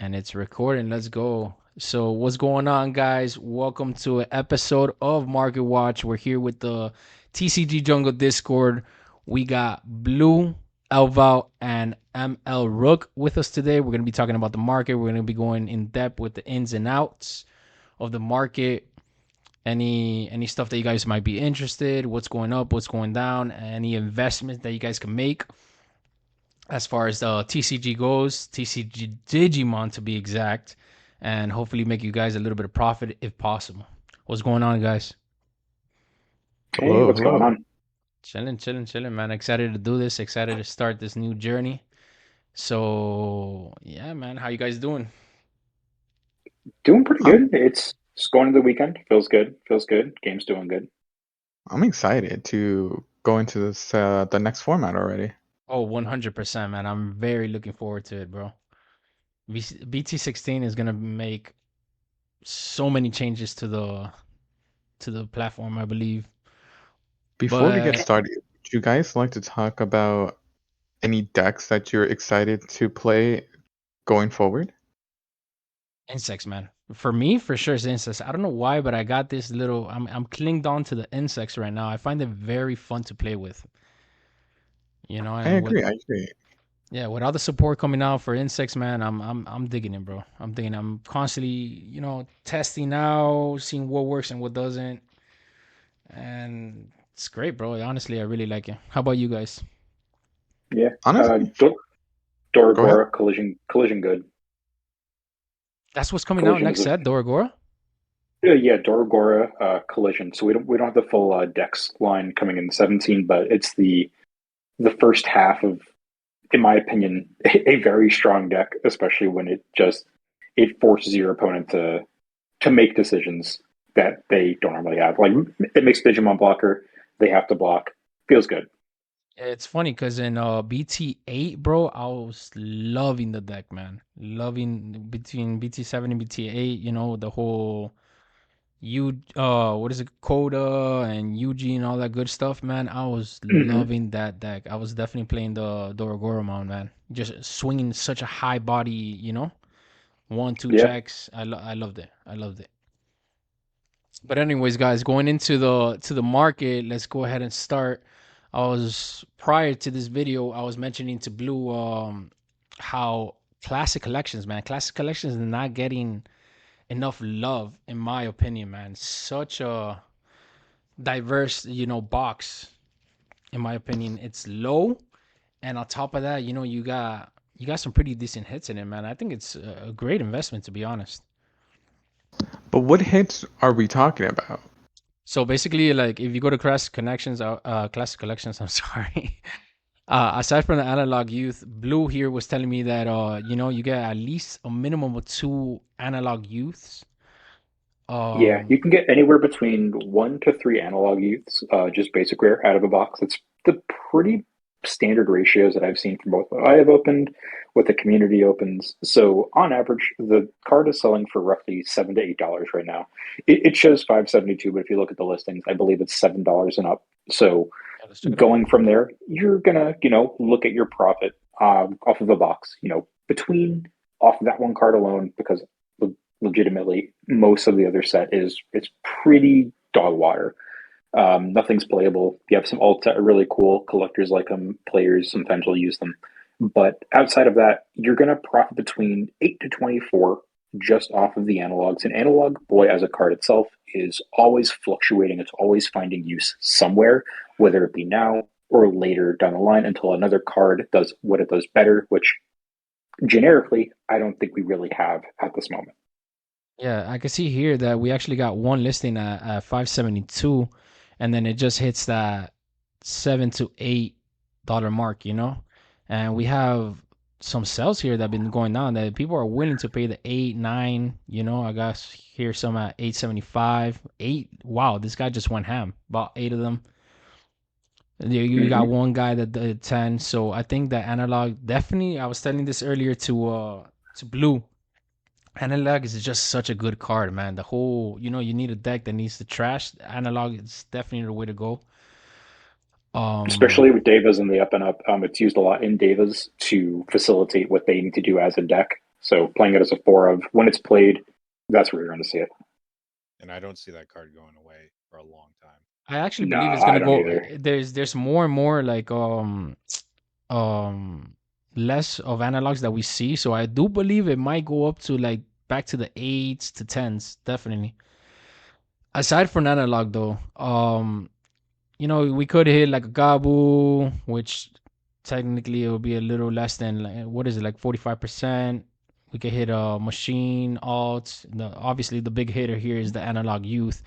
And it's recording. Let's go. So, what's going on, guys? Welcome to an episode of Market Watch. We're here with the TCG Jungle Discord. We got Blue, Elval, and ML Rook with us today. We're going to be talking about the market. We're going to be going in depth with the ins and outs of the market. Any stuff that you guys might be interested, what's going up, what's going down, any investments that you guys can make as far as the TCG goes, TCG Digimon to be exact, and hopefully make you guys a little bit of profit if possible. What's going on, guys? Hey, Hello, what's going hello. on? Chilling, chilling, chilling, man. Excited to do this. Excited to start this new journey. So yeah, man. How you guys doing? Doing pretty I'm good. It's going to the weekend. Feels good. Feels good. Game's doing good. I'm excited to go into this the next format already. Oh, 100%, man. I'm very looking forward to it, bro. BT16 is gonna make so many changes to the platform, I believe. Before we get But started, would you guys like to talk about any decks that you're excited to play going forward? insects, man. For me, for sure, it's insects. I don't know why, but I got this little. I'm clinged on to the insects right now. I find it very fun to play with. I And with agree, I agree. yeah, with all the support coming out for insects, man, I'm digging it, bro. I'm digging. I'm constantly, testing out, seeing what works and what doesn't, and it's great, bro. Honestly, I really like it. How about you guys? Yeah. Honestly, go ahead. Doragora collision good. That's what's coming out Collision is next a set, Doragora. yeah, Doragora collision. So we don't have the full Dex line coming in 17, but it's the first half of, in my opinion, a very strong deck, especially when it forces your opponent to make decisions that they don't normally have. Like it makes Digimon blocker, they have to block. Feels good. It's funny because in BT8, bro, I was loving the deck, man. Loving between BT7 and BT8, the whole what is it, Coda and Yuji and all that good stuff, man. I was Hmm. loving that deck. I was definitely playing the Doragoromon, man. Just swinging such a high body, 1-2 Yeah. checks. I loved it. I loved it. But anyways, guys, going into the market, let's go ahead and start. I was prior to this video, I was mentioning to Blue how classic collections are not getting enough love in my opinion, man. Such a diverse, box in my opinion. It's low, and on top of that, you got some pretty decent hits in it, man. I think it's a great investment, to be honest. But what hits are we talking about? So basically, like if you go to classic collections, I'm sorry. Aside from the analog youth, Blue here was telling me that you get at least a minimum of two analog youths. Yeah, Um, you can get anywhere between 1 to 3 analog youths, just basic rare out of a box. It's the pretty standard ratios that I've seen from both what I have opened, what the community opens. So on average, the card is selling for roughly $7 to $8 right now. It shows 572, but if you look at the listings, I believe it's $7 and up. So yeah, let's check it out. going from there, you're gonna, look at your profit off of the box, between off of that one card alone, because legitimately most of the other set is it's pretty dog water. Nothing's playable. You have some alts that are really cool. Collectors like them. Players sometimes will use them. But outside of that, you're going to profit between 8 to 24 just off of the analogs. And analog, boy, as a card itself, is always fluctuating. It's always finding use somewhere, whether it be now or later down the line until another card does what it does better, which generically, I don't think we really have at this moment. Yeah, I can see here that we actually got one listing at 572, and then it just hits that $7 to $8 mark, and we have some sales here that have been going on that people are willing to pay the 8, 9. I guess here some at 875, 8. Wow, this guy just went ham, bought 8 of them. You got Mm-hmm. one guy that did 10, so I think that analog definitely. I was telling this earlier to Blue. Analog is just such a good card, man. The whole, you need a deck that needs to trash. Analog is definitely the way to go. Um, Especially with Devas in the up and up. It's used a lot in Devas to facilitate what they need to do as a deck. So playing it as a four of when it's played, that's where you're going to see it. And I don't see that card going away for a long time. I actually No, believe it's I gonna don't go. either. There's more and more like um less of analogs that we see. So I do believe it might go up to like back to the eights to tens, definitely. Aside from analog though, we could hit like a Gabu, which technically it would be a little less than like, what is it, like 45%. We could hit a machine alt. Obviously the big hitter here is the analog youth.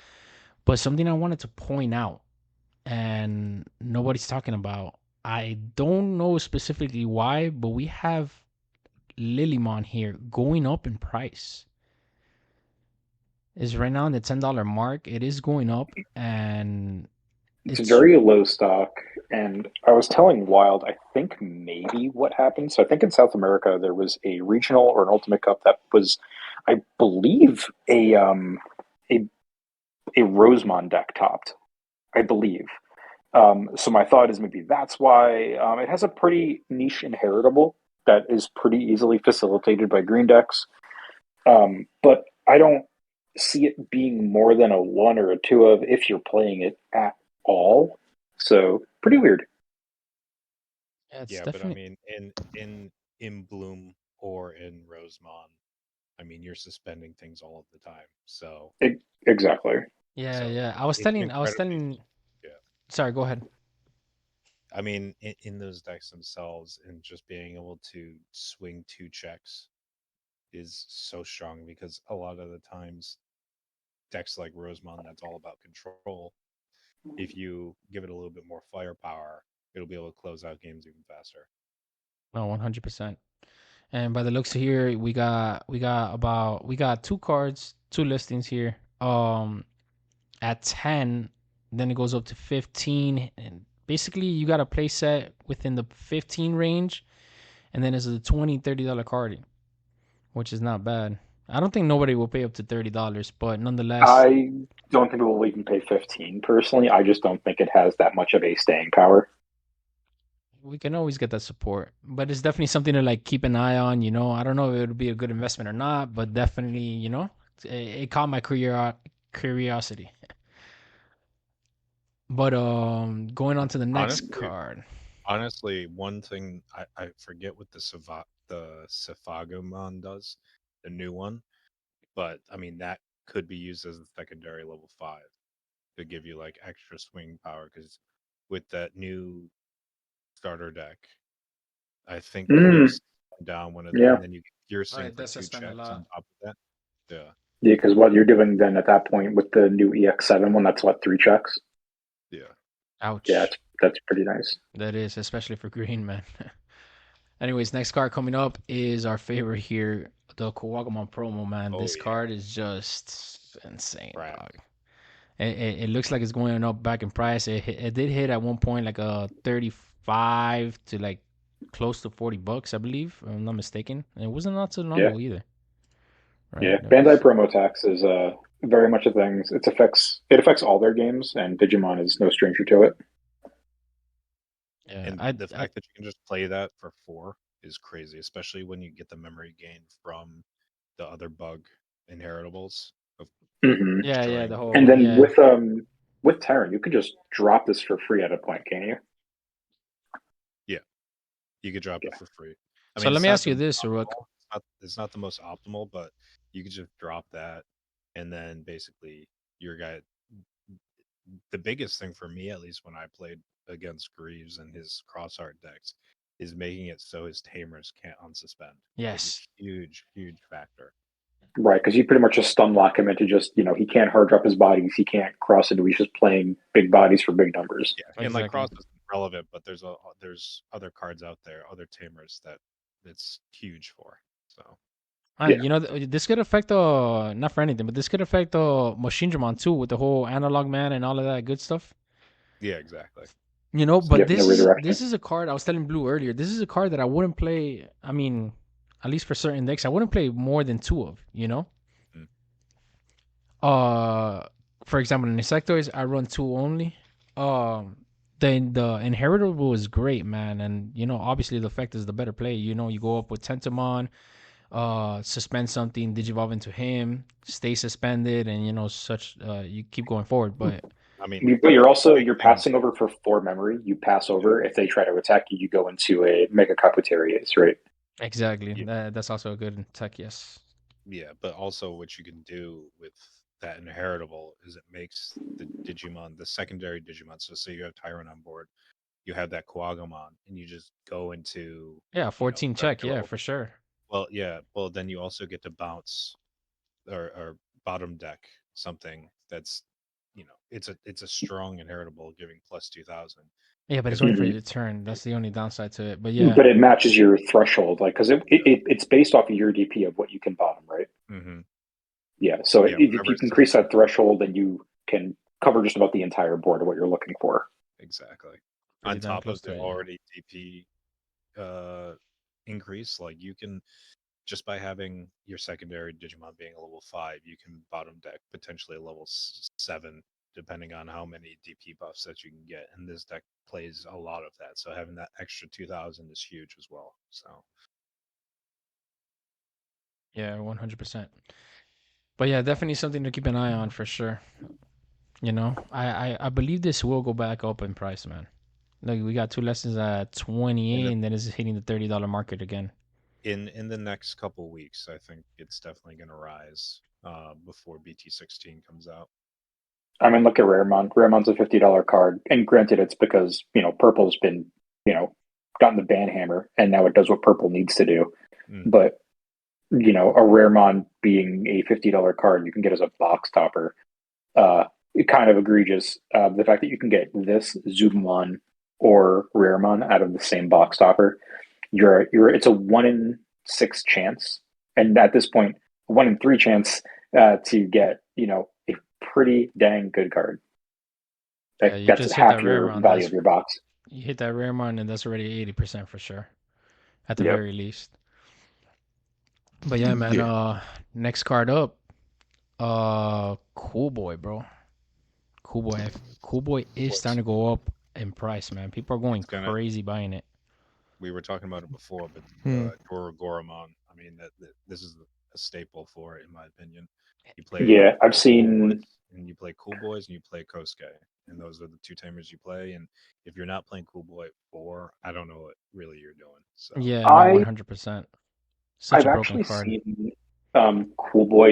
But something I wanted to point out and nobody's talking about. I don't know specifically why, but we have Lilymon here going up in price. Is right now in the $10 mark. It is going up, and It's it's very low stock. And I was telling Wild, I think maybe what happened. So I think in South America there was a regional or an Ultimate Cup that was, I believe, a a Rosemont deck topped. I believe. So my thought is maybe that's why it has a pretty niche inheritable that is pretty easily facilitated by green decks. But I don't see it being more than a one or a two of if you're playing it at all. So pretty weird. yeah, it's Yeah, but I definitely mean, in Bloom or in Rosemont, I mean, you're suspending things all of the time. Exactly. yeah, So yeah. it's an incredibly yeah. Sorry, go ahead. I mean, in those decks themselves, and just being able to swing two checks is so strong because a lot of the times decks like Rosemont, that's all about control. If you give it a little bit more firepower, it'll be able to close out games even faster. No, 100%. And by the looks here, we got two cards, two listings here. At 10, then it goes up to 15, and basically you got a play set within the 15 range, and then it's a $20-$30 card, which is not bad. I don't think nobody will pay up to $30, but nonetheless, I don't think we'll even pay 15 personally. I just don't think it has that much of a staying power. we can always get that support. But it's definitely something to like keep an eye on. I don't know if it would be a good investment or not, but definitely, it caught my curiosity. But going on to the next Honestly, card. honestly, one thing I forget what the Safagomon does, the new one, but I mean that could be used as a secondary level 5 to give you like extra swing power because with that new starter deck, I think you Mm, down one of yeah. and then you get Oh, piercing it for does two suspend a checks lot. on top of that. Yeah, Yeah, because what you're doing then at that point with the new EX7 one, that's what, three checks? yeah. Yeah, Ouch. that's pretty nice. That is, especially for green, man. Anyways, next card coming up is our favorite here, the Kawagama promo, man. Oh This yeah, card is just insane, right. dog. It looks like it's going up back in price. It did hit at one point like a 35 to like close to $40, I believe, if I'm not mistaken. And it wasn't not too long Yeah, ago either, right? yeah. It Bandai was, promo tax is very much a thing. It affects all their games, and Digimon is no stranger to it. yeah. And the fact that you can just play that for 4 is crazy, especially when you get the memory gain from the other bug inheritables of Hmm. yeah, the destroying. And whole, then yeah, with Terran, you could just drop this for free at a point, can't you? Yeah, you could drop it Yeah. for free. I So mean, let it's me not ask the you most this, Rook. optimal. It's not the most optimal, but you could just drop that, and then basically your guy. The biggest thing for me, at least when I played against Greaves and his crossheart decks, is making it so his tamers can't unsuspend. Is a Yes, huge, huge factor. Right, because you pretty much just stun lock him into just, he can't hard drop his bodies, he can't cross into, he's just playing big bodies for big numbers. Yeah, and like exactly. cross is relevant, but there's other cards out there, other tamers that it's huge for. So Yeah. And this could affect not for anything, but this could affect Moshinjamon too with the whole analog man and all of that good stuff. yeah, exactly. But Yep, no this redirection. is a card I was telling Blue earlier. This is a card that I wouldn't play. I mean, at least for certain decks, I wouldn't play more than two of. Mm. Uh, for example, in Insectoids, I run two only. Um, the inheritable is great, man, and obviously the effect is the better play. You go up with Tentamon, suspend something, digivolve into him, stay suspended, and such. You keep going forward, but I mean, But big you're things. passing over for 4 memory. You pass Yeah, over. If they try to attack you, you go into a Mega Caputerius, right? exactly. yeah, That's also a good tech. Yes. yeah. But also, what you can do with that inheritable is it makes the Digimon, the secondary Digimon. So, say you have Tyrant on board, you have that Kuagamon, and you just go into, Yeah, 14 check. regular Yeah, level. for sure. Well, yeah. Well, then you also get to bounce or bottom deck something that's, it's a strong inheritable giving plus 2,000 Yeah, but it's because only when for Mhm. your turn. That's the only downside to it. But yeah, But it matches your threshold, like because yeah, it's based off of your DP of what you can bottom, right? hmm Yeah. So yeah, if you whatever can system. increase that threshold, then you can cover just about the entire board of what you're looking for. Exactly. pretty On damn top close of to the it. Yeah. already DP increase, like you can, just by having your secondary Digimon being a level 5, you can bottom deck potentially a level 7, depending on how many DP buffs that you can get. And this deck plays a lot of that. So having that extra 2,000 is huge as well. So Yeah, 100%. But yeah, definitely something to keep an eye on for sure. I believe this will go back up in price, man. Like we got two lessons at in 28, the and then it's hitting the $30 market again. in the next couple weeks, I think it's definitely going to rise before BT16 comes out. I mean, look at Raremon. Raremon's a $50 card, and granted, it's because Purple's been gotten the ban hammer, and now it does what Purple needs to do. Hmm. But a Raremon being a $50 card, you can get as a box topper. Kind of egregious. The fact that you can get this Zubamon or Raremon out of the same box topper, it's a 1 in 6 chance, and at this point, 1 in 3 chance to get a pretty dang good card. Yeah, That you that's just hit that half rare your mon. value That's of your box. You hit that rare mon, and that's already 80% for sure, at the Yep. very least. But yeah, man. Yeah. Next card up. Cool boy, bro. Cool boy. Cool boy is What's starting to go up in price, man. People are going it's gonna crazy buying it. We were talking about it before, but Hmm. Dorogoramon, I mean, that this is a staple for it, in my opinion. You play Yeah, I've Cool Boys, seen. and you play Cool Boys, and you play Kosuke, and those are the two tamers you play. And if you're not playing Cool Boy 4, I don't know what really you're doing. So Yeah, no, I 100%. Such I've a broken actually card. seen Cool Boy.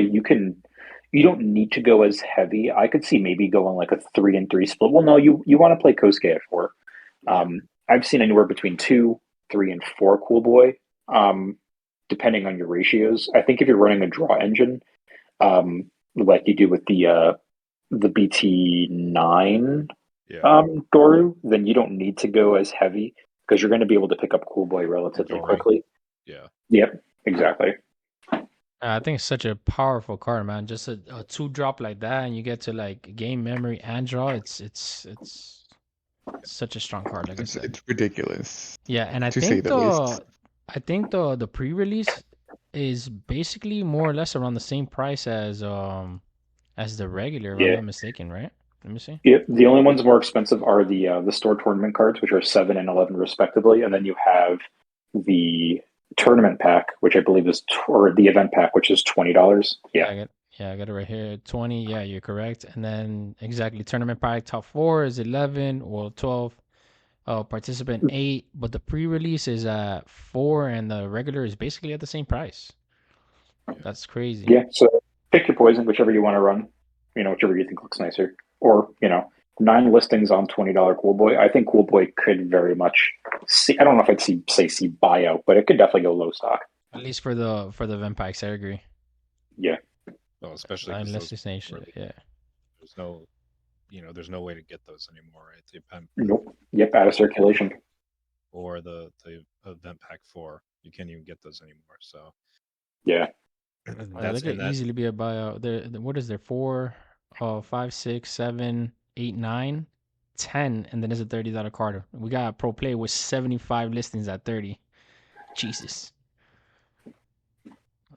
You don't need to go as heavy. I could see maybe going like a 3 and 3 split. Well, no, you want to play Kosuke at 4. yeah, I've seen anywhere between 2, 3, and 4 Cool Boy, um, depending on your ratios. I think if you're running a draw engine, like you do with the BT9 yeah, Doru, then you don't need to go as heavy because you're going to be able to pick up Cool Boy relatively Dory, quickly. yeah. Yep, exactly. I think it's such a powerful card, man. Just a two drop like that, and you get to like gain memory and draw. It's such a strong card, like I It's said. it's ridiculous, Yeah, and I to say think the least. the pre-release is basically more or less around the same price as the regular, if I'm Yeah. not mistaken, right? Let me see. The only ones more expensive are the store tournament cards, which are 7 and 11 respectively, and then you have the tournament pack, which I believe is or the event pack, which is $20. Yeah, Yeah, I got it right here. 20. Yeah, you're correct. And then exactly tournament pack top four is 11 or 12. Participant 8, but the pre-release is at 4, and the regular is basically at the same price. Yeah. That's crazy. yeah. So pick your poison, whichever you want to run. Whichever you think looks nicer, or 9 listings on $20 Cool Boy. I think Cool Boy could very much see. I don't know if I'd see buyout, but it could definitely go low stock. At least for the event packs, I agree. Yeah. Well, especially because Unless those it's nation, really, yeah. there's no, there's no way to get those anymore, right? Nope. Yep. Out of circulation. Or the event pack 4, you can't even get those anymore. So Yeah. They that's could and that easily be a buyout. What is there? 4, 5, 6, 7, 8, 9, 10, and then there's a $30 card. We got pro play with 75 listings at 30. Jesus.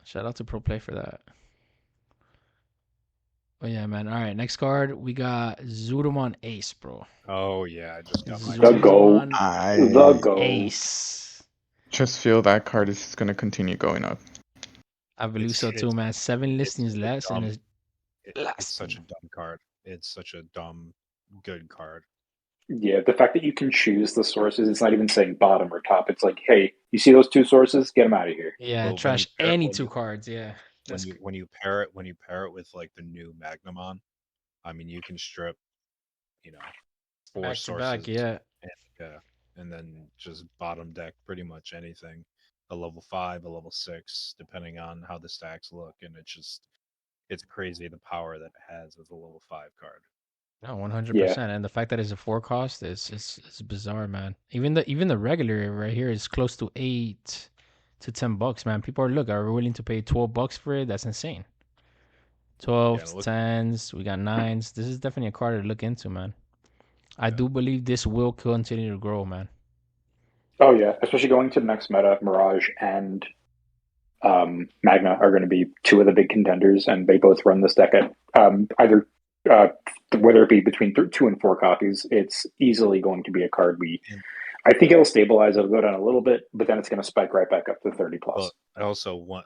Shout out to pro play for that. Oh yeah, man. All right, next card we got Zudamon Ace, bro. Oh yeah, I just got my The ace. go. Zudamon The I go. Ace. just feel that card is gonna continue going up. I believe It's so too, man. 7 it's listings such a less, and dumb it's it's such lasting. a dumb card. It's such a dumb good card. Yeah, the fact that you can choose the sources, it's not even saying bottom or top. It's like, hey, you see those 2 sources? Get them out of here. Yeah, Well, when you trash pair any 2 cards. Yeah, that's when you pair it with like the new Magnamon, I mean you can strip, you know, four back to back. sources Yeah. and and then just bottom deck pretty much anything. A level 5, a level 6, depending on how the stacks look, and it's crazy the power that it has as a level 5 card. No, Yeah. 100%. And the fact that it's a 4 cost is bizarre, man. Even the regular right here is close to $8 to $10, man. People are willing to pay $12 for it. That's insane. Yeah, and 12s, it looks 10s, we got 9s. This is definitely a card to look into, man. I yeah. do believe this will continue to grow, man. Oh yeah, especially going to the next meta, Mirage and Magna are going to be two of the big contenders, and they both run this deck at either uh, whether it be between 2 and 4 copies. It's easily going to be a card we. And I think it'll stabilize. It'll go down a little bit, but then it's going to spike right back up to 30 well, plus. I also want,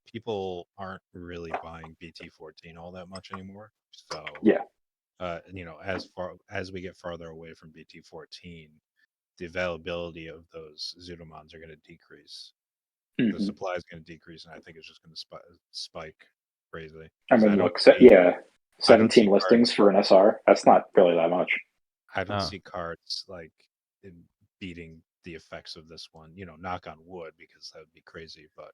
people aren't really buying BT14 all that much anymore. So, Yeah. as far as we get farther away from BT14, the availability of those Zudomons are going to decrease. The Hmm. supply is going to decrease, and I think it's just going to spike crazy I because mean, look, yeah, I don't 17 see listings cards. for an SR. That's not really that much. I don't Oh, see cards like beating the effects of this one. Knock on wood, because that would be crazy. But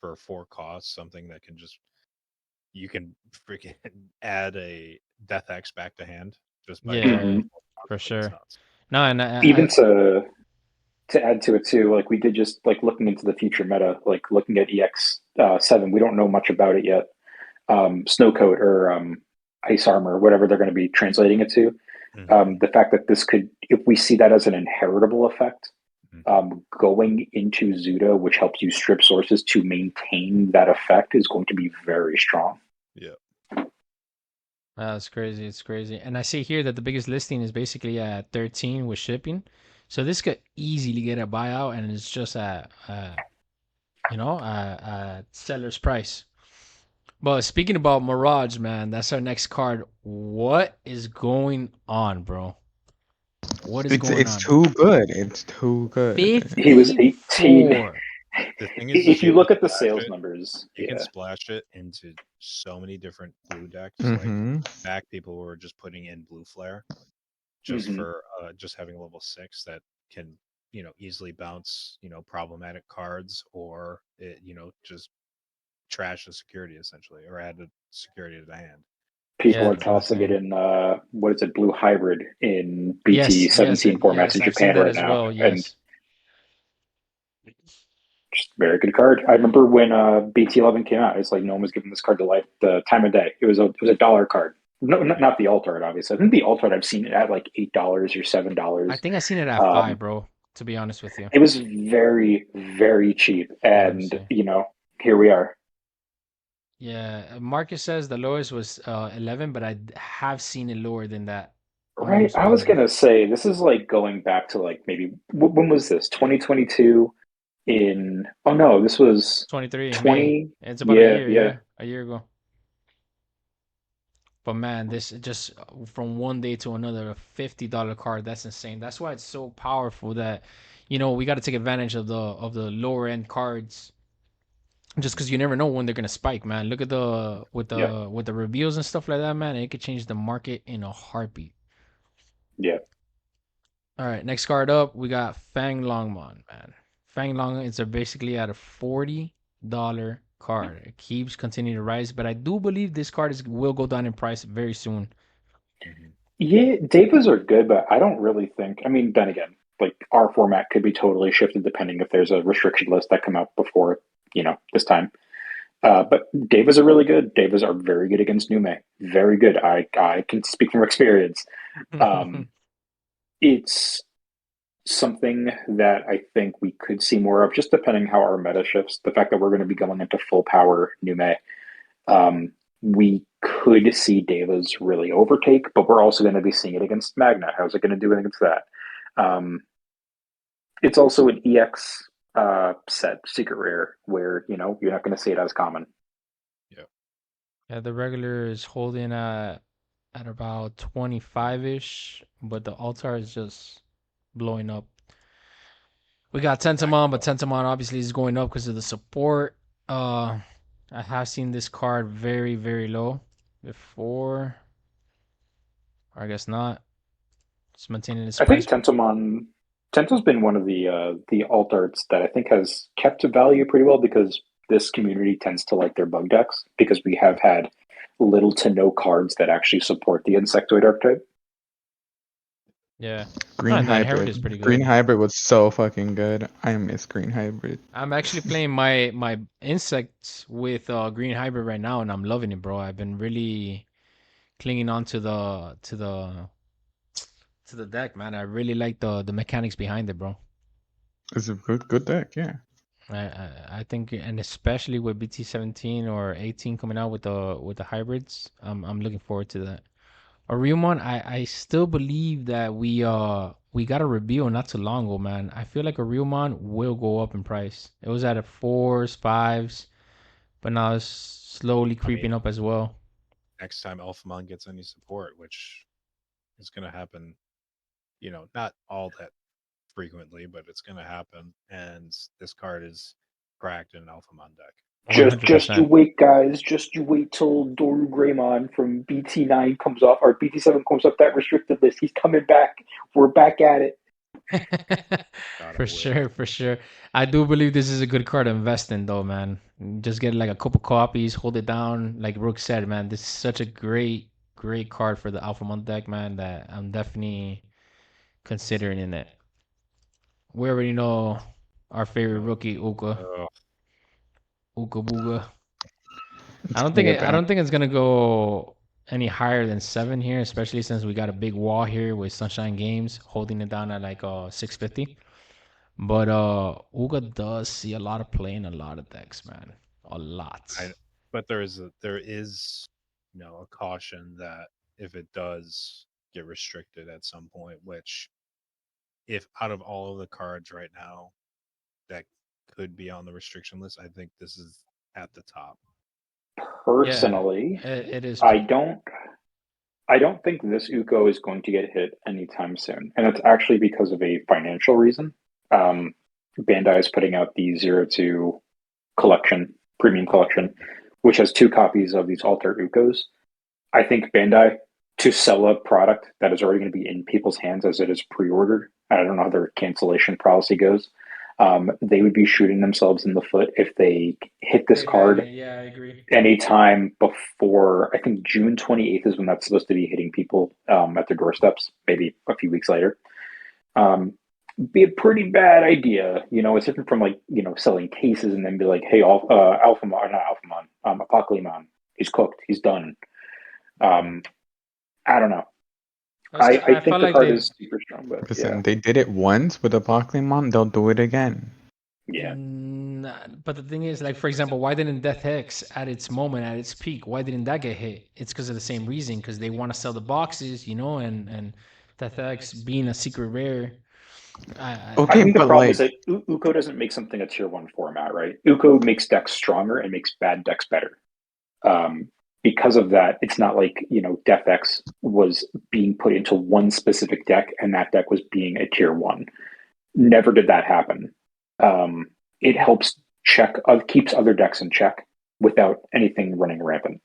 for 4 costs, something that can just you can freaking add a Death X back to hand just by dropping yeah, Hmm. the 4 costs. for I think it's sure. nuts. No, and Even to add to it too, like we did just like looking into the future meta, like looking at EX7. We don't know much about it yet. Snowcoat or ice armor, whatever they're going to be translating it to. Hmm. The fact that this could, if we see that as an inheritable effect, Hmm. going into Zuda, which helps you strip sources to maintain that effect, is going to be very strong. Yeah. That's crazy. It's crazy. And I see here that the biggest listing is basically at 13 with shipping. So this could easily get a buyout, and it's just at seller's price. But speaking about Mirage, man, that's our next card. What is going on, bro? What is It's going it's on? too good. It's too good. He was 18. 54. The thing is If you you can look at the splash sales it. numbers, You can yeah. splash it into so many different blue decks. Like Mm-hmm. back, people were just putting in blue flare just Hmm. for just having a level 6 that can easily bounce problematic cards, or just trash the security essentially, or add the security to the hand. People Yeah, are And that's tossing it insane. in what is it, blue hybrid in Yes, BT yes, 17 formats yes. in I've seen Japan that right as now, well. and Yes. just very good card. I remember when BT 11 came out, it's like no one was giving this card the time of day. It was a dollar card. No, yeah, not the alt art, obviously. I think the alt art I've seen it at like $8 or I $7. think I seen it at Um, 5, bro, to be honest with you. it was very, very cheap, Let me and see. here we are. Yeah, Marcus says the lowest was 11, but have seen it lower than that. Right. Almost I was 100. gonna say this is like going back to like maybe when was this? 2022 in oh no, this was 23 May. 20. It's about a Yeah, year, yeah, yeah, a year ago. But man, this just from one day to another, a $50 card. That's insane. That's why it's so powerful that, we got to take advantage of the lower end cards, just mhm. because you never know when they're gonna spike, man. Look at the with yeah, the with the reveals and stuff like that, man. It could change the market in a heartbeat. yeah. All right, next card up, we got Fang Longmon, man. Fang Long is basically at a $40 card. It keeps continuing to rise, but I do believe this card will go down in price very soon. Mhm. Yeah, Devas are good, but I don't really think. I mean, then again, like our format could be totally shifted depending if there's a restriction list that come out before this time. But Devas are really good. Devas are very good against Nume. Very good. I can speak from experience. Um, it's something that I think we could see more of, just depending how our meta shifts. The fact that we're going to be going into full power Nume, um, we could see Devas really overtake, but we're also going to be seeing it against Magna. How's it going to do against that? Um, it's also an EX. set, secret rare, where you're not going to see it as common. Yeah. Yeah, the regular is holding at about 25-ish, but the altar is just blowing up. We got Tentamon, but Tentamon obviously is going up because of the support. Uh, I have seen this card very, very low before. Or I guess not. It's maintaining its I think price. Tento's been one of the alt arts that I think has kept value pretty well because this community tends to like their bug decks because we have had little to no cards that actually support the insectoid archetype. Yeah. Green And the inherit hybrid. is pretty Green good. hybrid was so fucking good. I miss green hybrid. I'm actually playing my insects with green hybrid right now, and I'm loving it, bro. I've been really clinging on to the deck, man. I really like the mechanics behind it, bro. It's a good deck, yeah. I think, and especially with BT 17 or 18 coming out with the hybrids, I'm looking forward to that. A Ryumon, I still believe that we got a reveal not too long ago, man. I feel like a Ryumon will go up in price. It was at a fours, fives, but now it's slowly I mean, creeping up as well. next time Alphamon gets any support, which is going to happen, not all that frequently, but it's going to happen. And this card is cracked in an Alphamon deck. Just you 100%. wait, guys. Just you wait till Doru Greymon from BT9 comes off, or BT7 comes off that restricted list. He's coming back. We're back at it. God, I For wish. sure, for sure. I do believe this is a good card to invest in, though, man. Just get like a couple copies, hold it down. Like Rook said, man, this is such a great, great card for the Alpha Month deck, man, that I'm definitely considering in it. We already know our favorite Uh, rookie, Uka. uh, Uka Booga. It's gonna get I bad. don't think it's gonna go any higher than 7 here, especially since we got a big wall here with Sunshine Games holding it down at like 650. But Uga does see a lot of play in a lot of decks, man. A lot. I, but there is, a caution that if it does get restricted at some point, which if out of all of the cards right now that could be on the restriction list, I think this is at the top. Yeah, Personally, it is I too. don't I don't think this Uko is going to get hit anytime soon, and it's actually because of a financial reason. Um, Bandai is putting out the Zero Two collection, premium collection, which has two copies of these alter Ukos. I think Bandai, to sell a product that is already going to be in people's hands as it is pre-ordered, I don't know how their cancellation policy goes. They would be shooting themselves in the foot if they hit this They ban card it. Yeah, I agree. anytime before. I think June 28th is when that's supposed to be hitting people at their doorsteps, maybe a few weeks later. Um, be a pretty bad idea. It's different from like, selling cases and then be like, hey, Alphamon, not Alphamon, Apocalypse is cooked. He's done. Um, I don't know. I I think felt the like card they. is super strong, but yeah. Listen, they did it once with the Pokemon, they'll do it again. Yeah. But the thing is, like for example, why didn't Death X at its moment, at its peak, why didn't that get hit? It's because of the same reason, because they want to sell the boxes, and Death X being a secret rare. I Okay, think the but problem is like, that Uko doesn't make something a tier one format, right? Uko makes decks stronger and makes bad decks better. Um, because of that, it's not like Death X was being put into one specific deck and that deck was being a tier one. Never did that happen. It helps keeps other decks in check without anything running rampant.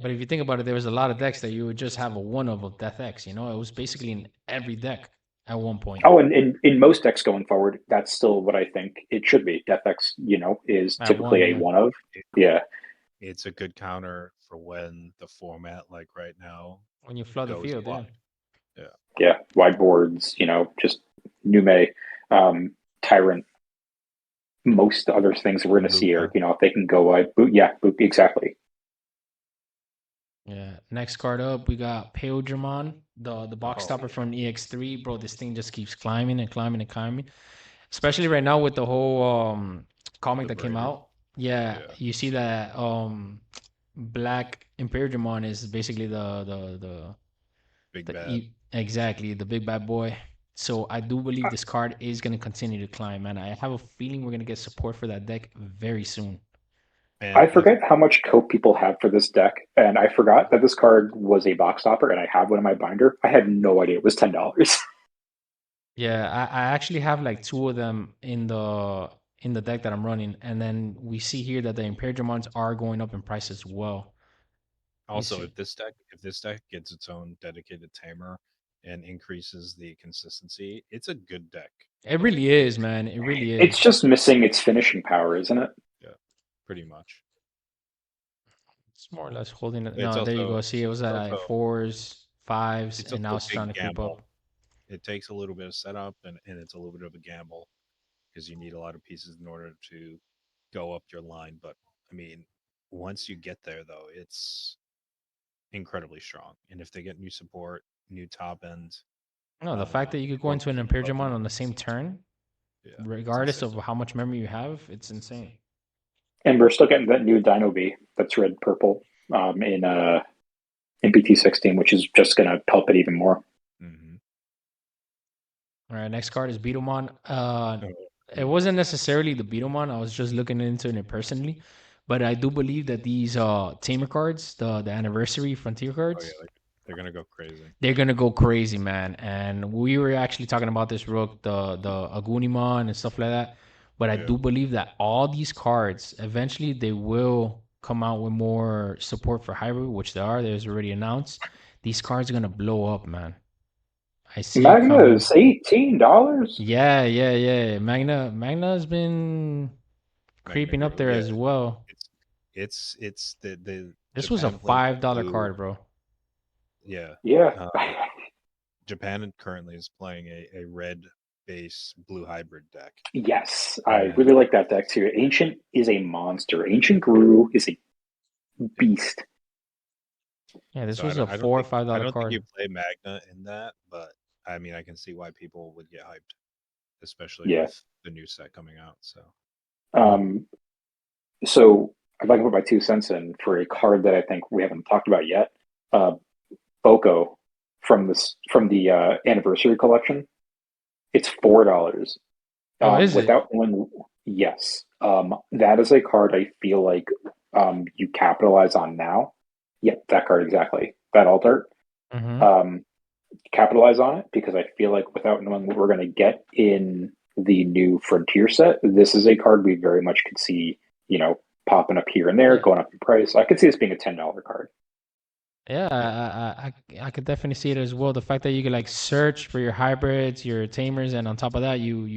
But if you think about it, there was a lot of decks that you would just have a one of Death X. It was basically in every deck at one point. Oh, and in most decks going forward, that's still what I think it should be. Death X, is At one, typically a yeah. one of. It, Yeah, it's a good counter for when the format, like right now, When you flood the goes field, yeah. wide. Yeah. yeah. Wide boards, just Nume, um, Tyrant, most other things that we're going to see are, Luca. if they can go wide, boot, yeah, boot, exactly. Yeah. Next card up, we got Paildramon, the box Oh, stopper from EX3. Bro, this thing just keeps climbing and climbing and climbing. Especially right now with the whole comic the that came braid. out. Yeah, Yeah. you see that Black Imperiumon is basically Big the bad. exactly the big bad boy. So I do believe this card is going to continue to climb, man. I have a feeling we're going to get support for that deck very soon. And I forget how much cope people have for this deck, and I forgot that this card was a box topper, and I have one in my binder. I had no idea it was $10. Yeah, I actually have like two of them in the deck that I'm running, and then we see here that the Imperial Dramons are going up in price as well. Let me also, see. if this deck gets its own dedicated tamer and increases the consistency, it's a good deck. It Like, really is, man. It really It's is. just missing its finishing power, isn't it? yeah, pretty much. It's more or less holding it. It's No, there you also go. See, it was it's at also fours, fives, it's and also now a it's trying big to creep up. gamble. It takes a little bit of setup and it's a little bit of a gamble because you need a lot of pieces in order to go up your line. But I mean, once you get there, though, it's incredibly strong. And if they get new support, new top end, No, the fact that you could go more into an beef Imperial up in Dramon the on the same base, turn, yeah, it's regardless insane. of how much memory you have, it's insane. And we're still getting that new Dino B that's red purple in BT16, which is just going to help it even more. Mm-hmm. All right, next card is Beetlemon. Oh, It yeah. wasn't necessarily the Beetlemon. I was just looking into it personally, but I do believe that these Tamer cards, the anniversary Frontier Oh yeah, cards, they're gonna go crazy. they're gonna go crazy, man. And we were actually talking about this Rook, the Agunimon and stuff like that. But I Yeah. do believe that all these cards eventually they will come out with more support for hybrid, which they are. There's already announced. These cards are gonna blow up, man. I see it Magna coming. is $18. Yeah, yeah, yeah. Magna has been Magna creeping up Gru. there Yeah, as well. it's it's the This was a Japan plays $5 blue. card, bro. Yeah, Yeah. uh, Japan currently is playing a red base blue hybrid deck, Yes, I and really like that deck too. Ancient is a monster. Ancient Guru is a yeah. beast. Yeah, this So was a I don't $4 or think $5 you card. play Magna in that, but I mean I can see why people would get hyped, especially Yeah. with the new set coming out. So Um, so I'd like to put my 2 cents in for a card that I think we haven't talked about yet. Uh, Boko from the anniversary collection. It's $4. Oh, is it? Without one, yes. That is a card I feel like you capitalize on now. Yep, that card exactly. That alt art. Mm-hmm. Um, capitalize on it because I feel like without knowing what we're going to get in the new Frontier set, this is a card we very much could see, popping up here and there, Yeah. going up in price. I could see this being a $10 card. Yeah, I could definitely see it as well. The fact that you could like search for your hybrids, your tamers, and on top of that, you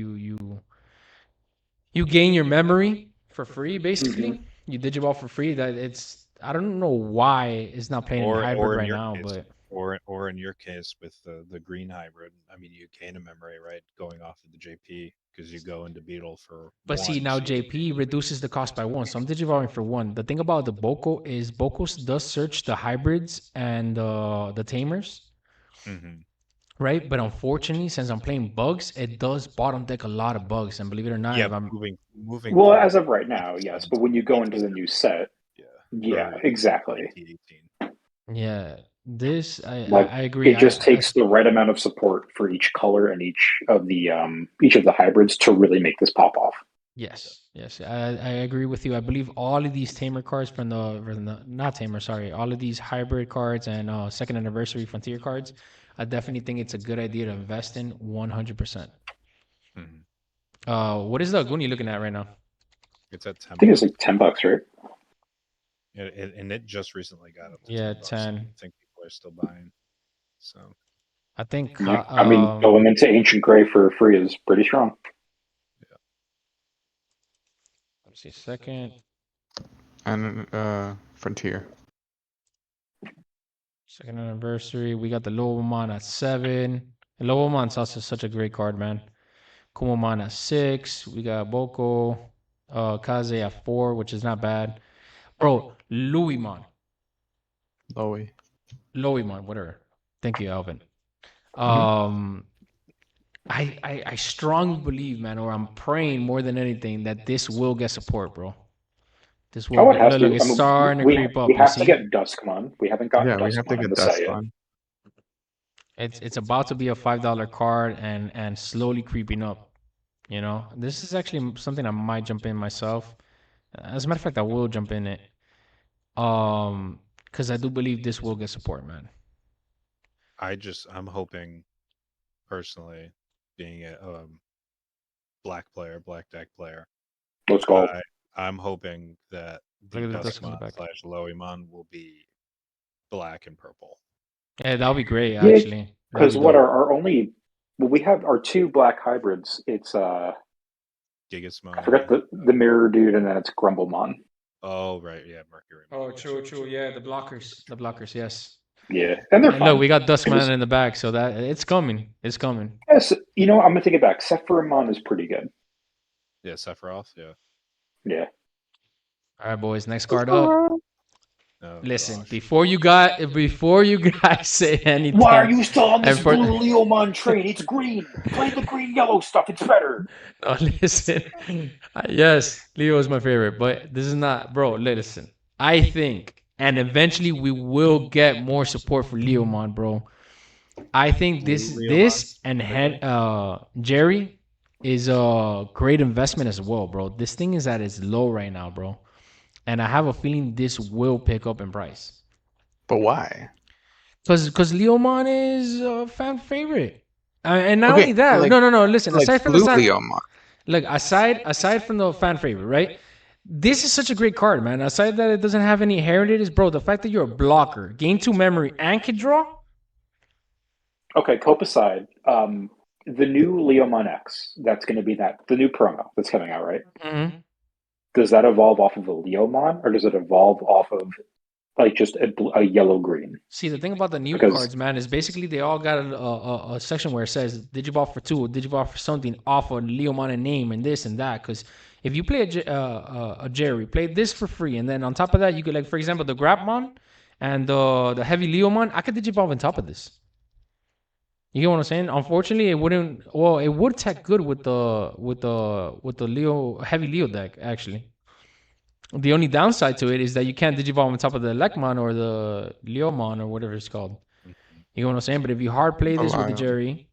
gain your memory for free, Mm-hmm. basically. You Digiball for free. That it's I don't know why it's not playing in hybrid or in right your now, case, but or in your case with the green hybrid, I mean you gain a memory right going off of the JP because you go into Beetle for see one, now so you JP reduces the cost by one. So I'm Digivolving for one. The thing about the Boko is Boko does search the hybrids and the tamers, hmm right? But unfortunately, since I'm playing bugs, it does bottom deck a lot of bugs. And believe it or not, yeah, if but I'm moving Well, as forward, of right now, yes. But when you go into the new set, yeah, yeah, or exactly. BT18. yeah, this Like I agree. it just takes the right amount of support for each color and each of the hybrids to really make this pop off. Yes, yes, I agree with you. I believe all of these tamer cards from the not tamer, sorry, all of these hybrid cards and second anniversary frontier cards, I definitely think it's a good idea to invest in 100%. hmm What is the Aguni looking at right now? It's at I 10 think it's bucks, like $10, right? and it just recently got up to Yeah, 10 bucks. I 10. think people are still buying. So I think Yeah. I mean, going into Ancient Gray for free is pretty strong. yeah, let's see, second And Frontier. second anniversary. We got the Lobomon at 7. And Lobomon's also such a great card, man. Kumamon at 6. We got Boko, Kaze at 4, which is not bad. Bro, Louismon. Lowy. Louismon, whatever. Thank you, Alvin. Hmm. Um, I strongly believe, man, or I'm praying more than anything that this will get support, bro. This will Oh, it get has look, to. it's I mean, starting to creep we up. You have to see? get Duskmon. We haven't gotten Yeah, we have to Duskmon in get the set dust yet. on. It's about to be a $5 card and slowly creeping up. You know, this is actually something I might jump in myself. As a matter of fact, I will jump in it. Because I do believe this will get support, man. I'm hoping personally, being a black deck player, Let's go. I I'm hoping that Look the at the dusk in the Duskmon back. slash Loimon will be black and purple. Yeah, that would be great. Yeah, Actually, that would because be what dope. our only well, we have our two black hybrids. It's I Gigasmon forgot and the mirror dude, and then it's Grumblemon. oh right, yeah, Mercurymon. Oh, true, true. Yeah, the blockers, the blockers. Yes. Yeah, and they're And look, fun. we got Because Duskman in the back, so that it's coming. It's coming. yes, I'm gonna take it back. Sephirothmon is pretty good. Yeah, Sephiroth. Yeah. Yeah. All right, boys. Next card up. Oh Listen, gosh. before you guys say Why are anything, you still on and this for blue Leomon train? It's green. Play the green yellow stuff. It's better. no, listen, yes, Leo is my favorite, but this is not, bro. Listen, I think, and eventually we will get more support for Leomon, bro. I think Blue this Leomon and specifically. Jerry is a great investment as well, bro. This thing is at its low right now, bro, and I have a feeling this will pick up in price. But why? Because Leomon is a fan favorite. And not Okay, only that, like no. Listen, like aside from the blue side, Leomon. look, aside from the fan favorite, right? This is such a great card, man. Aside that it doesn't have any heritages, bro. The fact that you're a blocker, gain 2 memory, and can draw. Okay, Cope aside, the new Leomon X, that's going to be the new promo that's coming out, right? Mm-hmm. Does that evolve off of a Leomon, or does it evolve off of like just a yellow green? See, the thing about the new Because cards, man, is basically they all got a section where it says Digivolve for 2, Digivolve for something off of Leomon and name and this and that. Because if you play a Jerry, play this for free, and then on top of that, you could, like, for example, the Grabmon and the Heavy Leomon, I could Digivolve on top of this. You get what I'm saying? Unfortunately, it wouldn't. Well, it would tech good with the Leo heavy Leo deck. Actually, the only downside to it is that you can't digivolve on top of the Lekmon or the Leomon or whatever it's called. Mhm. You know what I'm saying? But if you hard play A this with the lot. Jerry,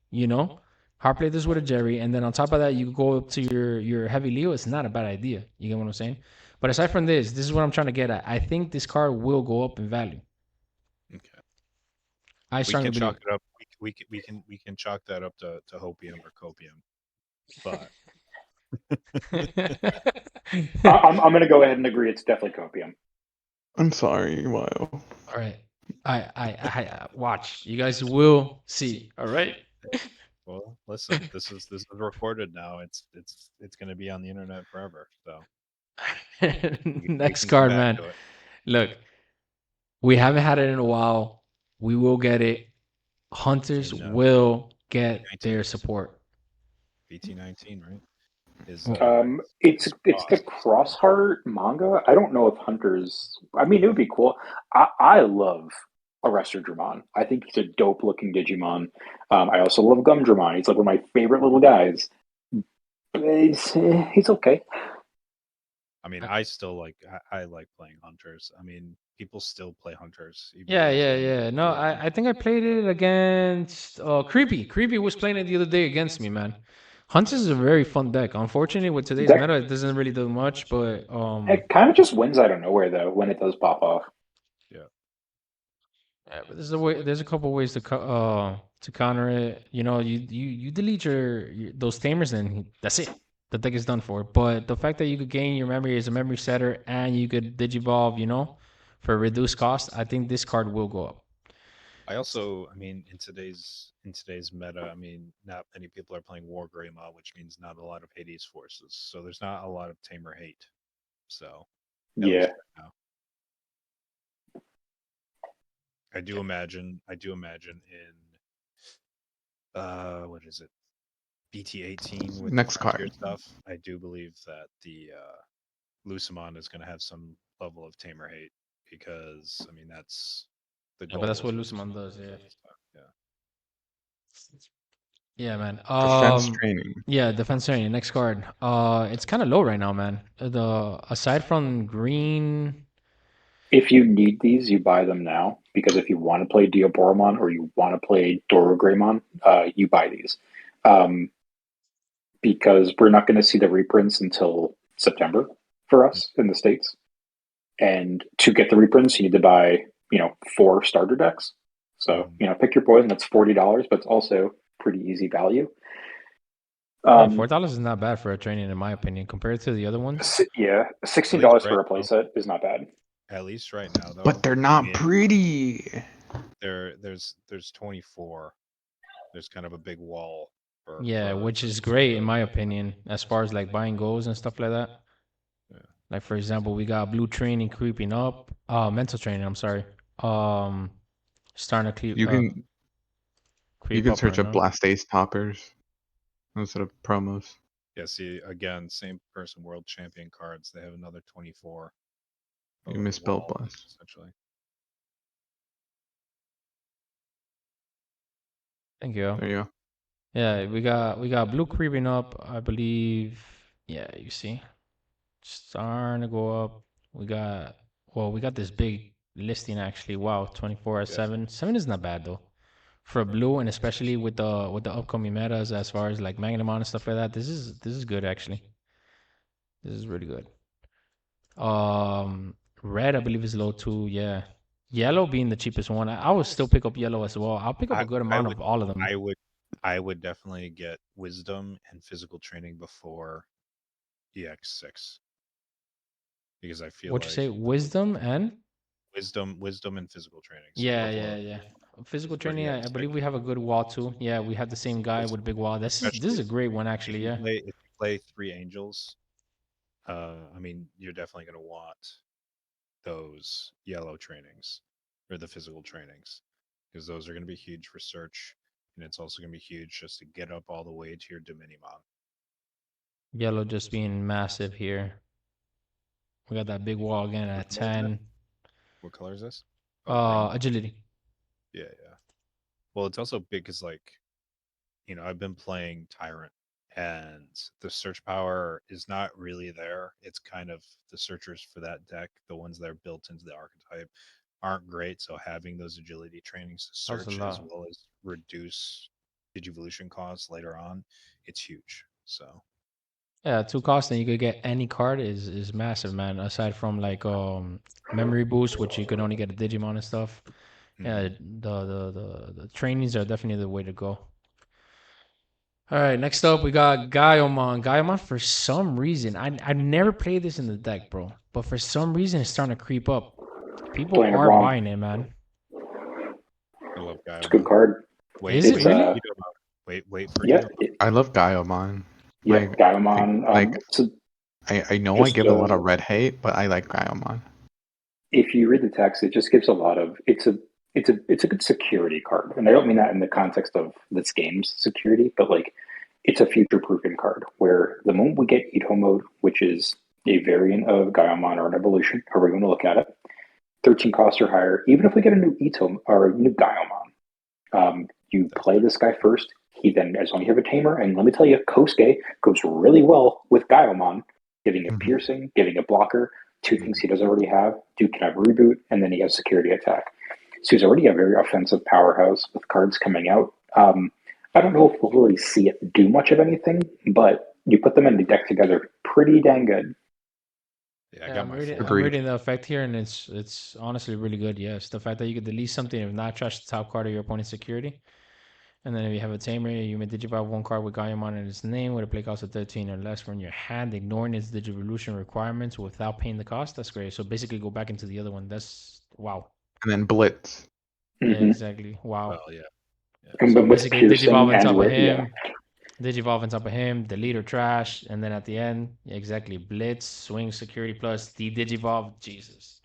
hard play this with a Jerry, and then on top of that, you go up to your heavy Leo. It's not a bad idea. You get what I'm saying? But aside from this is what I'm trying to get at. I think this card will go up in value. Okay. I We strongly can believe. chalk it up. We can chalk that up to hopium or copium. But I'm going to go ahead and agree it's definitely Copium. I'm sorry, Wow. All right. I watch. You guys will see. All right. well, listen, this is recorded now. It's going to be on the internet forever. So we Next can come card, back man. to it. Look, we haven't had it in a while. We will get it. Hunters In will get 19 their support. BT19, right? Is It's the Crossheart manga. I don't know if Hunters. I mean, it would be cool. I love Arrestor Dramon. I think he's a dope looking Digimon. I also love Gumdramon. He's like one of my favorite little guys. But he's okay. I mean, I still I like playing hunters. I mean, people still play hunters even Yeah, though it's yeah, been yeah. No, years. I think I played it against Creepy. Creepy was playing it the other day against me, man. Hunters Yeah. is a very fun deck. Unfortunately, with today's That meta, it doesn't really do much, but it kind of just wins out of nowhere though when it does pop off. Yeah. yeah, but there's a way. There's a couple ways to counter it. You delete those tamers, and that's it. The deck is done for. But the fact that you could gain your memory as a memory setter, and you could digivolve, for a reduced cost, I think this card will go up. I mean, in today's meta, I mean, not many people are playing War Greymaw, which means not a lot of Hades forces. So there's not a lot of Tamer hate. So at least Yeah. right now. I do imagine in what is it? BT18 with the Next frontier card. stuff. I do believe that the Lucimon is going to have some level of Tamer hate because I mean that's the Yeah, but goal that's is what for Luciman Lucimon does. to Yeah. play stuff. Yeah. Yeah, man. Defense training. Yeah, defense training. Next card. It's kind of low right now, man. The aside from green. If you need these, you buy them now. because if you want to play Diaboromon or you want to play Dorogreymon, you buy these. Because we're not going to see the reprints until September for us in the States. And to get the reprints, you need to buy, 4 starter decks. So, pick your poison. That's $40, but it's also pretty easy value. $4 is not bad for a training, in my opinion, compared to the other ones. Yeah, $16 right for a now, playset is not bad. at least right now, though. But they're not pretty. There's 24. There's kind of a big wall. Yeah, which is great in my opinion, as far as like buying goals and stuff like that. Yeah. Like for example, we got blue training creeping up. Mental training. I'm sorry. Starting to You can creep up search right up now. Blast Ace toppers instead of promos. Yeah, see, again, same person, world champion cards. They have another 24. You misspelled wall, Blast. essentially. Thank you. There you go. Yeah, we got blue creeping up, I believe. Yeah, you see, starting to go up. We got this big listing actually. Wow, 24 at Yeah. 7. 7 is not bad though for blue, and especially with the upcoming metas as far as like Magnamon and stuff like that. This is good actually. This is really good. Red I believe is low too. Yeah, yellow being the cheapest one. I would still pick up yellow as well. I'll pick up a good amount of all of them. I would definitely get wisdom and physical training before EX6 because I feel What'd you like say? Wisdom and wisdom and physical training. So yeah. Physical for training. I EX6. believe we have a good wall too. Yeah, we have the same guy with a big wall. This is a great one actually. Yeah. If you play 3 angels, I mean, you're definitely going to want those yellow trainings or the physical trainings because those are going to be huge for search, and it's also going to be huge just to get up all the way to your Diminimon. Yellow just being massive here. We got that big wall again at 10. What color is this? Oh, green. Agility. Yeah. Well, it's also big because, like, I've been playing Tyrant, and the search power is not really there. It's kind of the searchers for that deck, the ones that are built into the archetype, aren't great. So having those agility trainings to That was a search as lot. well as reduce Digivolution costs later on, it's huge. So Yeah, 2 costs and you could get any card is massive, man. Aside from like memory boost, which you could only get a Digimon and stuff. Yeah, the trainings are definitely the way to go. All right, next up we got Gaiomon. Gaiomon, for some reason, I never played this in the deck, bro. But for some reason, it's starting to creep up. People Playing it are wrong. buying it, man. I love Gaia. It's a good card. Is it really? Wait for Yeah, I love Gaiomon. yeah, Gaiomon. I know I just give a lot of red hate, but I like Gaiomon. if you read the text, it just gives a lot of it's a good security card, and I don't mean that in the context of this game's security, but like it's a future proofing card where the moment we get Ito mode, which is a variant of Gaiomon or an evolution, however you want to look at it, 13 costs or higher, even if we get a new Ito or a new Gaiomon, you play this guy first. He then, as long as you have a tamer, and let me tell you, Kosuke goes really well with Gaiomon, giving a piercing, giving a blocker, 2 things he doesn't already have. Duke can have reboot, and then he has security attack. So he's already a very offensive powerhouse with cards coming out. I don't know if we'll really see it do much of anything, but you put them in the deck together, pretty dang good. Yeah, I Yeah, got I'm my reading. full. I'm Agreed. reading the effect here, and it's honestly really good. Yes, the fact that you could delete something if not trash the top card of your opponent's security, and then if you have a tamer, you may digivolve 1 card with Gaiamon in its name with a play cost of 13 or less from your hand, ignoring its digivolution requirements without paying the cost. That's great. So basically, go back into the other one. That's wow. And then Blitz. Yeah, exactly. Wow. Well, yeah. And So but with basically, digivolve piercing on and top of yeah, him. Digivolve on top of him, delete or trash, and then at the end, yeah, exactly, blitz, swing, security plus, digivolve, Jesus.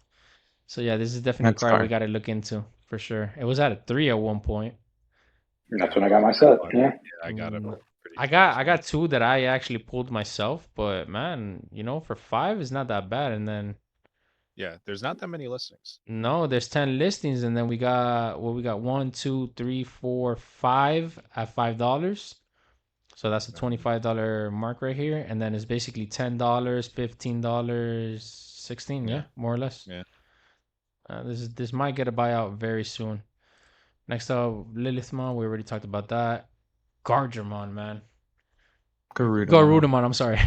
So yeah, this is definitely a That's card we fire. got to look into for sure. It was at a 3 at one point. that's when I got my set. Yeah, I got a pretty. I got 2 that I actually pulled myself, but man, for 5 is not that bad. And then Yeah, there's not that many listings. no, there's 10 listings, and then we got we got 1, 2, 3, 4, 5 at $5. So that's a $25 mark right here, and then it's basically $10, $15, 16, yeah, more or less. Yeah. This might get a buyout very soon. Next up, Lilithmon. We already talked about that. Gargermon, man. Garudamon. Garudamon. I'm sorry.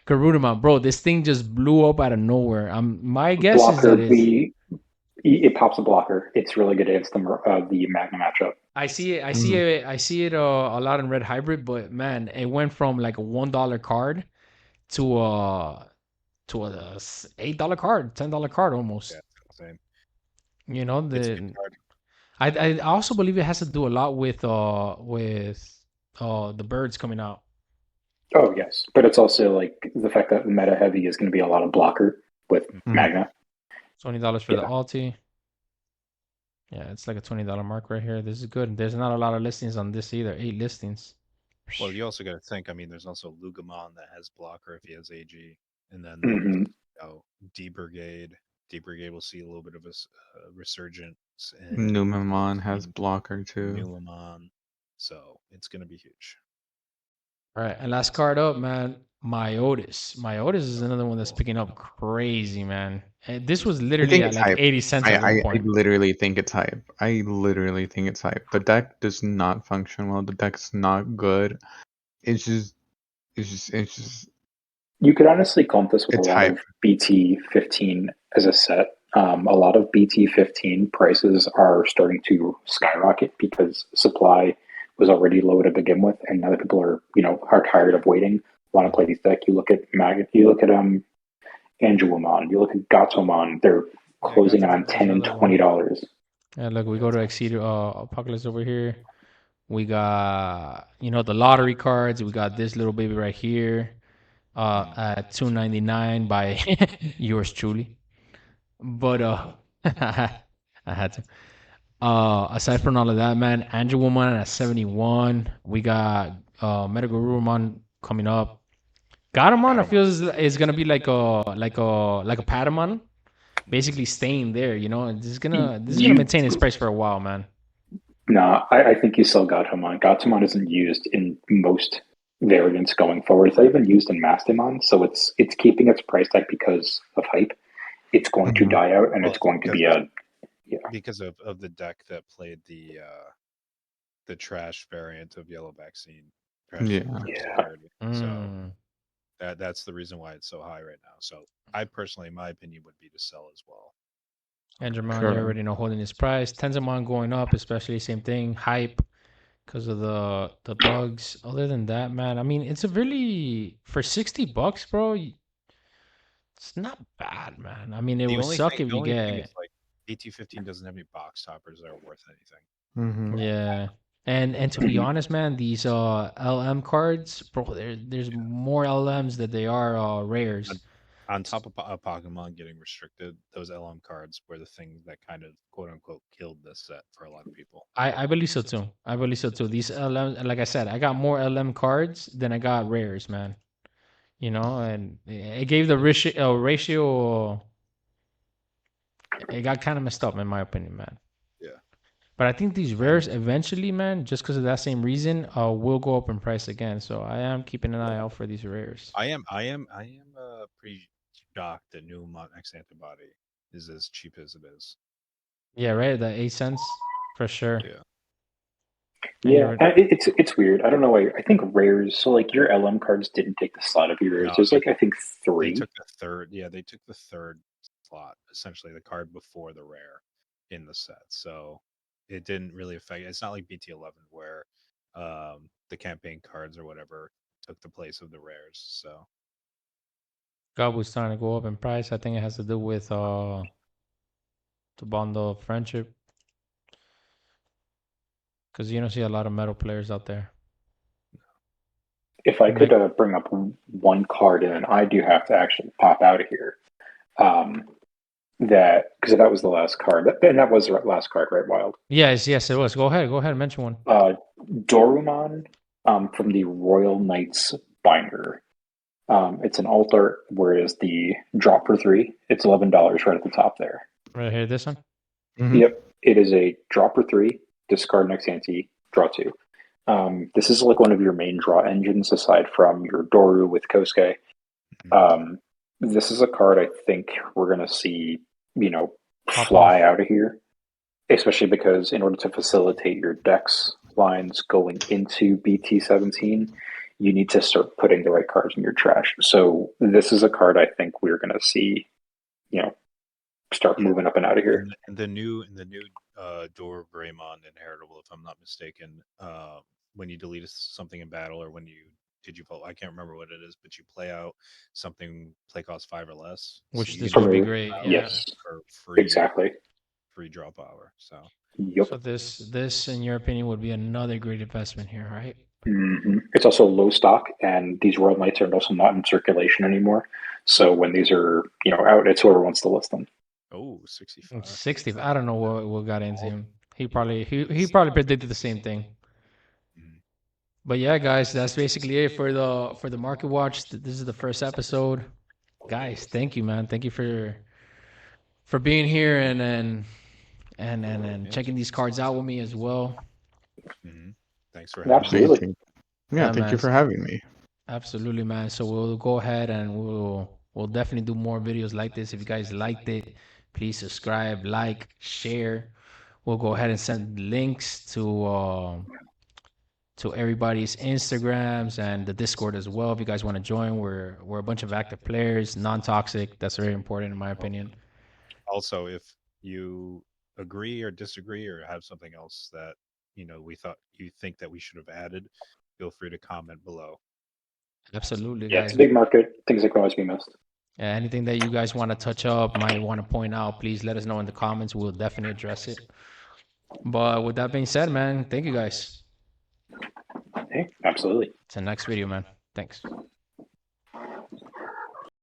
Garudamon, bro. This thing just blew up out of nowhere. My guess is that Blocker it's. B, it pops a blocker. It's really good against the Magna matchup. I see it. I see Mm. it. I see it a lot in Red Hybrid, but man, it went from like a $1 card to a $8 card, $10 card almost. Yeah, it's insane. You know It's a good the. card. I also believe it has to do a lot with the birds coming out. Oh yes, but it's also like the fact that meta heavy is going to be a lot of blocker with Mm. Magna. $20 for the Yeah. ulti. Yeah, it's like a $20 mark right here. This is good. There's not a lot of listings on this either. 8 listings. Well, you also got to think. I mean, there's also Lugamon that has blocker if he has AG, and then hmm D Brigade. D Brigade will see a little bit of a resurgence in Numemon has blocker too. Nulamon, so it's going to be huge. All right, and last card up, man. Myotis. Myotis is another one that's picking up crazy, man. And this was I literally think at it's like hype. 80 cents at one I point. literally think it's hype. I literally think it's hype. The deck does not function well. The deck's not good. It's just You could honestly comp this with a it's lot hype. of BT15 as a set. A lot of BT15 prices are starting to skyrocket because supply was already low to begin with, and now that people are tired of waiting, want to play these decks. You look at Angelomon, you look at Gatomon, they're closing on Gatomon's $10 and another one. $20. Yeah, look, we go to Exceed Apocalypse over here. We got the lottery cards. We got this little baby right here. At $2.99 by yours truly. But I had to. Aside from all of that, man, Angel Woman at 71. We got Metagarurumon coming up. Garamon, I feel is gonna be like a Patamon, basically staying there. And this is gonna You maintain its price for a while, man. No, I think you still got Gatomon. Gatomon isn't used in most variants going forward. It's not even used in Mastemon, so it's keeping its price tag because of hype. It's going to Mhm. die out, and Well, it's going to because be because of the deck that played the trash variant of Yellow Vaccine, trash Yeah. Severity. So Mm. that's the reason why it's so high right now. So I personally, my opinion would be to sell as well. Endermon, you Correct. already know holding his price. Tenzemon going up, especially same thing. Hype because of the bugs. Other than that, man, I mean, it's a really for $60, bro. It's not bad, man. I mean, it would suck if The you only thing is get like AT15 doesn't have any box toppers that are worth anything. Mm-hmm. yeah. And to be honest, man, these LM cards, bro, there's more LMs than they are rares. On top of Pokemon getting restricted, those LM cards were the thing that kind of quote unquote killed this set for a lot of people. I believe so too. I believe so too. These LM, like I said, I got more LM cards than I got rares, man. And it gave the ratio. It got kind of messed up, in my opinion, man. Yeah. But I think these rares eventually, man, just because of that same reason, will go up in price again. So I am keeping an eye out for these rares. I am pretty shocked that new X antibody is as cheap as it is. Yeah, right. The 8 cents for sure. Yeah. And yeah. It's weird. I don't know why. I think rares. So like your LM cards didn't take the slot of your rares. No, There's like I think they 3. took the third. Yeah, they took the third slot, essentially the card before the rare in the set. So it didn't really affect. It's not like BT11 where the campaign cards or whatever took the place of the rares. So God was starting to go up in price. I think it has to do with the bundle of friendship. Because you don't see a lot of metal players out there. If I could bring up one card, and I do have to actually pop out of here. That because that was the last card, and that was the last card, right? Wild. Yes, it was. Go ahead, mention one. Dorumon from the Royal Knights binder. It's an altar, whereas the drop for 3, it's $11 right at the top there. Right here, this one. Mm-hmm. Yep, it is a drop for 3, discard next ante, draw 2. This is like one of your main draw engines aside from your Doru with Kosuke. This is a card I think we're going to see, Pop fly off. out of here, especially because in order to facilitate your dex lines going into BT17, you need to start putting the right cards in your trash. So this is a card I think we're going to see, you know, start Yeah, moving up and out of here. in the new Door Greymon inheritable, if I'm not mistaken, when you delete something in battle or when you Digivolve, I can't remember what it is, but you play out something play cost 5 or less, so Which you can this just would be For great. out Yeah. yes, for exactly. free draw power. So So Yep. this in your opinion would be another great investment here, right? It's also low stock, and these Royal Knights are also not in circulation anymore. So when these are out, it's whoever wants to list them. oh, 65. 60. I don't know what got into All him. He probably predicted the same thing. Mhm. But yeah, guys, that's basically it for the market watch. This is the first episode. Guys, thank you, man. Thank you for being here and Yeah. checking these cards out with me as well. Mhm. Thanks for having me. Absolutely. Thank you. Yeah, Yeah, thank you man. for having me. Absolutely, man. So we'll go ahead and we'll definitely do more videos like this. If you guys liked it, please subscribe, like, share. We'll go ahead and send links to everybody's Instagrams and the Discord as well. If you guys want to join, we're a bunch of active players, non-toxic. That's very important in my opinion. Also, if you agree or disagree or have something else that we thought you think that we should have added, feel free to comment below. Absolutely, Yeah, it's a guys. big market. Things that can always be missed. Anything that you guys want to touch up, might want to point out, please let us know in the comments. We'll definitely address it. But with that being said, man, thank you guys. Hey, absolutely. It's the next video, man. Thanks.